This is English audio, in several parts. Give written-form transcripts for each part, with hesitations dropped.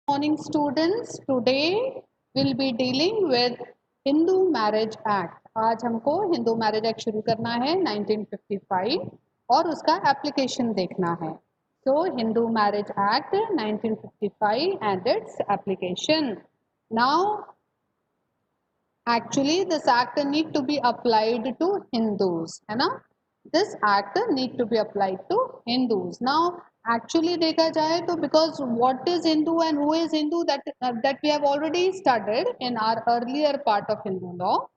Morning students, today we'll be dealing with Hindu Marriage Act. आज हमको Hindu marriage act शुरू करना है 1955 और उसका एप्लीकेशन देखना है. So Hindu Marriage Act 1955 and its application. Now actually this act need to be applied to Hindus, है ना? This act need to be applied to Hindus. Now actually देखा जाए तो because what is Hindu and who is Hindu that we have already studied in our earlier part of Hindu law.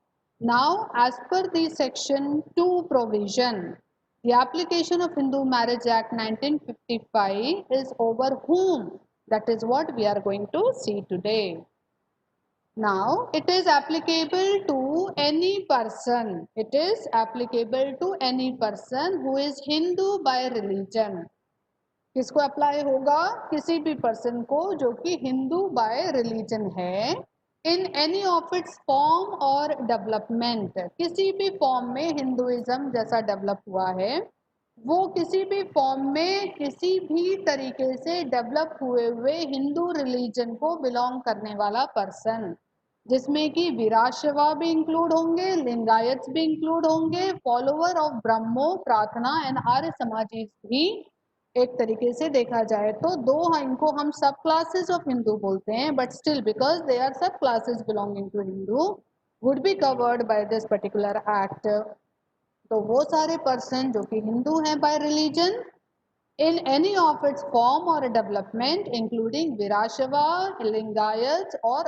Now as per the section 2 provision, the application of Hindu Marriage Act 1955 is over whom? That is what we are going to see today. Now, it is applicable to any person. It is applicable to any person who is Hindu by religion. किसको apply होगा? किसी भी person को जो कि Hindu bye religion है, in any of its form और development. किसी भी फॉर्म में हिंदुइज्म जैसा डेवलप हुआ है, वो किसी भी फॉर्म में किसी भी तरीके से डेवलप हुए हिंदू रिलीजन को बिलोंग करने वाला पर्सन, जिसमें कि वीराशवा भी इंक्लूड होंगे, लिंगायत भी इंक्लूड होंगे, फॉलोअर ऑफ ब्रह्मो, प्रार्थना एंड आर्य समाजी भी. एक तरीके से देखा जाए तो दो इनको हम सब क्लासेस ऑफ हिंदू बोलते हैं, but still because they are सब classes belonging to Hindu would be covered by this particular act. तो वो सारे पर्सन जो कि हिंदू हैं by religion in any of its form or development, including Virashava, Lingayats, or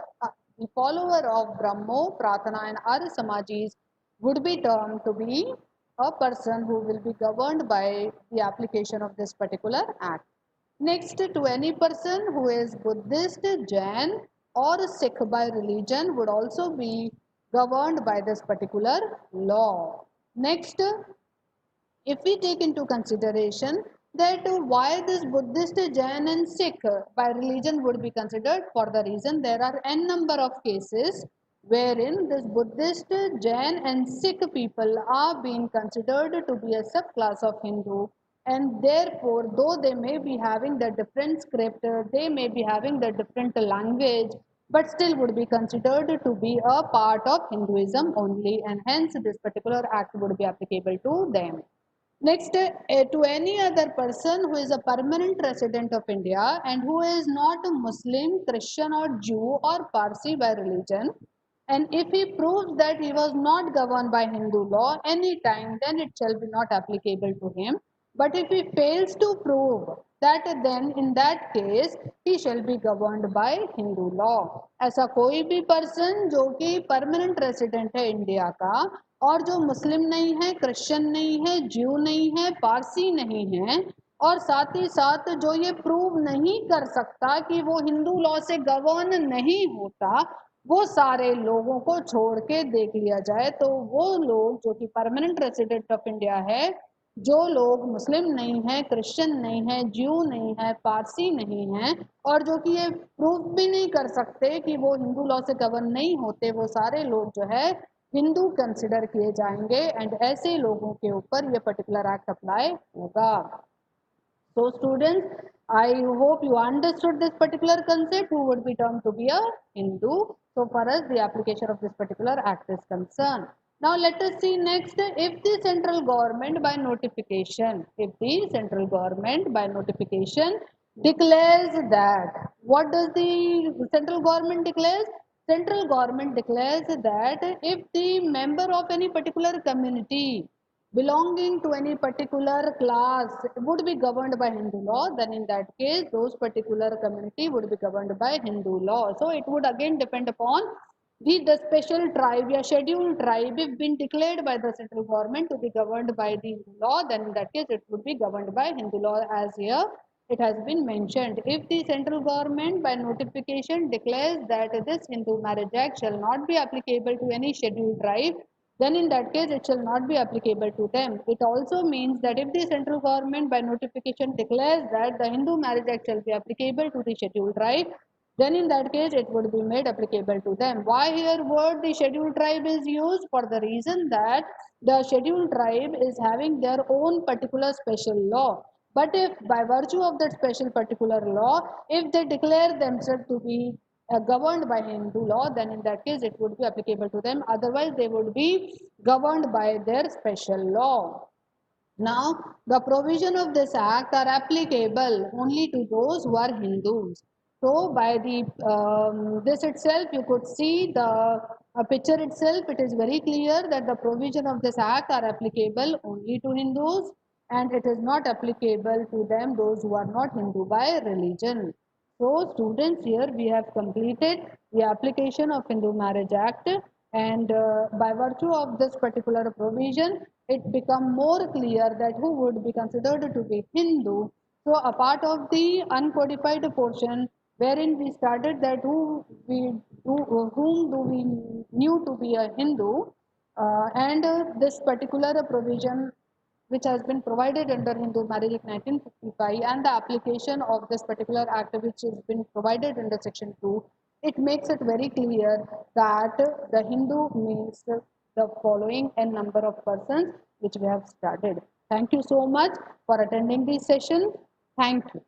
the follower of Brahmo, Pratana, and Arya Samajis, would be termed to be a person who will be governed by the application of this particular act. Next, to any person who is Buddhist, Jain, or Sikh by religion would also be governed by this particular law. Next, if we take into consideration that why this Buddhist, Jain and Sikh by religion would be considered, for the reason there are n number of cases wherein this Buddhist, Jain and Sikh people are being considered to be a subclass of Hindu, and therefore though they may be having the different script, they may be having the different language, but still would be considered to be a part of Hinduism only, and hence this particular act would be applicable to them. Next, to any other person who is a permanent resident of India and who is not a Muslim, Christian or Jew or Parsi by religion, and if he proves that he was not governed by Hindu law any time, then it shall be not applicable to him. But if he fails to prove that, then in that case he shall be governed by Hindu law. ऐसा कोई भी person जो कि permanent resident है India का और जो मुस्लिम नहीं है, क्रिश्चियन नहीं है, ज्यू नहीं है, पारसी नहीं है, और साथ ही साथ जो ये प्रूव नहीं कर सकता कि वो हिंदू लॉ से गवर्न नहीं होता, वो सारे लोगों को छोड़ के देख लिया जाए तो वो लोग जो कि परमानेंट रेसिडेंट ऑफ इंडिया है, जो लोग मुस्लिम नहीं है, क्रिश्चियन नहीं है, ज्यू नहीं है, पारसी नहीं है, और जो कि ये प्रूव भी नहीं कर सकते कि वो हिंदू लॉ से गवर्न नहीं होते, वो सारे लोग जो है हिंदू कंसिडर किए जाएंगे, एंड ऐसे लोगों के ऊपर ये पर्टिकुलर एक्ट अप्लाई होगा. So students, I hope you understood this particular concept who would be termed to be a Hindu. So far as the application of this particular act is concerned. Now let us see next, if the central government by notification, declares that, what does the central government declares? Central government declares that if the member of any particular community belonging to any particular class would be governed by Hindu law, then in that case those particular community would be governed by Hindu law. So it would again depend upon the special tribe or scheduled tribe if been declared by the central government to be governed by the Hindu law, then in that case it would be governed by Hindu law, as here it has been mentioned. If the central government by notification declares that this Hindu Marriage Act shall not be applicable to any scheduled tribe, then in that case it shall not be applicable to them. It also means that if the central government by notification declares that the Hindu Marriage Act shall be applicable to the scheduled tribe, then in that case it would be made applicable to them. Why here word the scheduled tribe is used? For the reason that the scheduled tribe is having their own particular special law. But if by virtue of that special particular law, if they declare themselves to be governed by Hindu law, then in that case it would be applicable to them. Otherwise, they would be governed by their special law. Now, the provision of this act are applicable only to those who are Hindus. So, by the this itself, you could see the picture itself. It is very clear that the provision of this act are applicable only to Hindus, and it is not applicable to them those who are not Hindu by religion. So, students, here we have completed the application of Hindu Marriage Act, and by virtue of this particular provision, it become more clear that who would be considered to be Hindu. So, a part of the uncodified portion wherein we started that whom do we knew to be a Hindu, and this particular provision which has been provided under Hindu Marriage Act 1955 and the application of this particular act which has been provided under section 2, it makes it very clear that the Hindu means the following n number of persons which we have studied. Thank you so much for attending this session. Thank you.